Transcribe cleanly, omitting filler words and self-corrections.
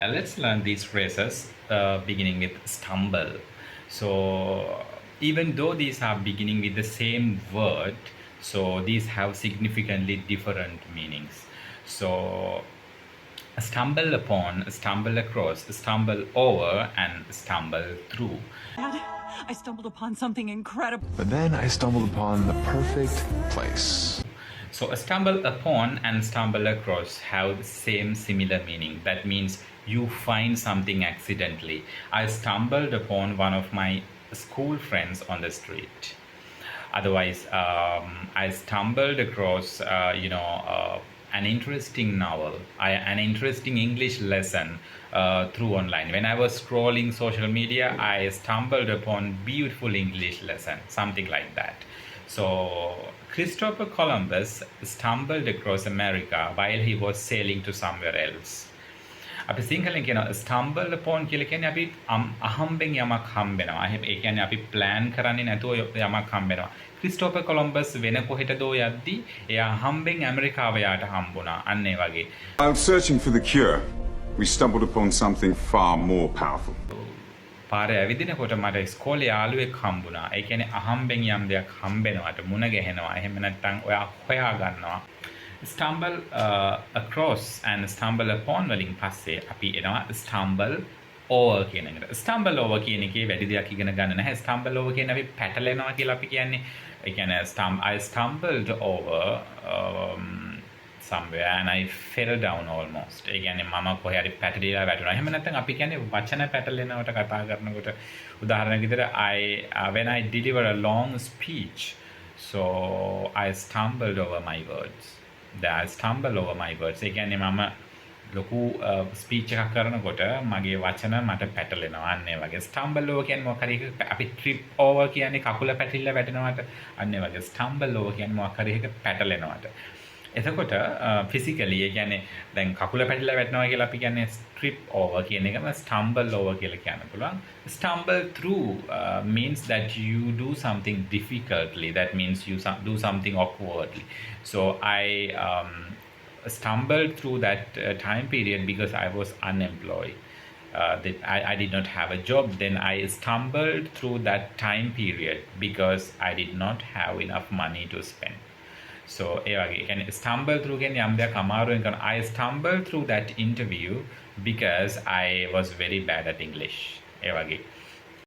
Let's learn these phrases beginning with stumble. So, even though these are beginning with the same word, so these have significantly different meanings. So, stumble upon, stumble across, stumble over, and stumble through. Dad, I stumbled upon something incredible. But then I stumbled upon the perfect place. So, stumble upon and stumble across have the same similar meaning. That means you find something accidentally. I stumbled upon one of my school friends on the street. Otherwise, I stumbled across, an interesting novel, an interesting English lesson through online. When I was scrolling social media, I stumbled upon beautiful English lesson, something like that. So Christopher Columbus stumbled across America while he was sailing to somewhere else. අපි සිංහලෙන් කියන ස්ටම්බල් upon කියලා කියන්නේ අපි අහම්බෙන් යමක් හම්බෙනවා. ඒ කියන්නේ අපි ප්ලෑන් කරන්නේ නැතුව යමක් හම්බෙනවා. ක්‍රිස්ටෝෆර් කොලම්බස් වෙන කොහෙටදෝ යද්දි එයා හම්බෙන් ඇමරිකාව යාට හම්බුණා. අන්න ඒ වගේ. While searching for the cure, we stumbled upon something far more powerful. පාරේ ඇවිදිනකොට මට ඉස්කෝලේ යාළුවෙක් හම්බුණා. ඒ කියන්නේ අහම්බෙන් යම් දෙයක් හම්බෙනවට මුණ ගැහෙනවා. එහෙම නැත්නම් ඔයා හොයා ගන්නවා. Stumble across and stumble upon වලින් පස්සේ අපි එනවා stumble over කියන එකට. Stumble over කියන එකේ වැඩි දෙයක් ඉගෙන ගන්න නැහැ. Stumble over කියන්නේ අපි පැටලෙනවා කියලා අපි කියන්නේ. ඒ කියන්නේ I stumbled over somewhere and I fell down almost. ඒ කියන්නේ මම කොහේ හරි පැටලිලා වැටුණා. එහෙම නැත්නම් අපි කියන්නේ වචන පැටලෙනවට කතා කරනකොට උදාහරණයක් විදිහට when I deliver a long speech, so I stumbled over my words. I stumble over my words. ඒ කියන්නේ මම ලොකු ස්පීච් එකක් කරනකොට මගේ වචන මට පැටලෙනවා. අන්න ඒ වගේ stumble over කියන්නේ මොකක් හරි අපි trip over කියන්නේ කකුල පැටලිලා වැටෙනවට. අන්න ඒ වගේ stumble over කියන්නේ මොකක් හරි එක පැටලෙනවට. එතකොට ෆිසිකලි ඒ කියන්නේ දැන් කකුල පැටලිලා වැටෙනවා කියලා අපි කියන්නේ trip over කියන එකම stumble over කියලා කියන්න පුළුවන්. Stumble through means that you do something difficultly. That means you do something awkwardly. So I stumbled through that time period because I was unemployed. I did not have a job. Then I stumbled through that time period because I did not have enough money to spend. So ඒ වගේ කියන්නේ stumble through කියන්නේ යම් දෙයක් අමාරුවෙන් කරන I stumbled through that interview because I was very bad at English. ඒ වගේ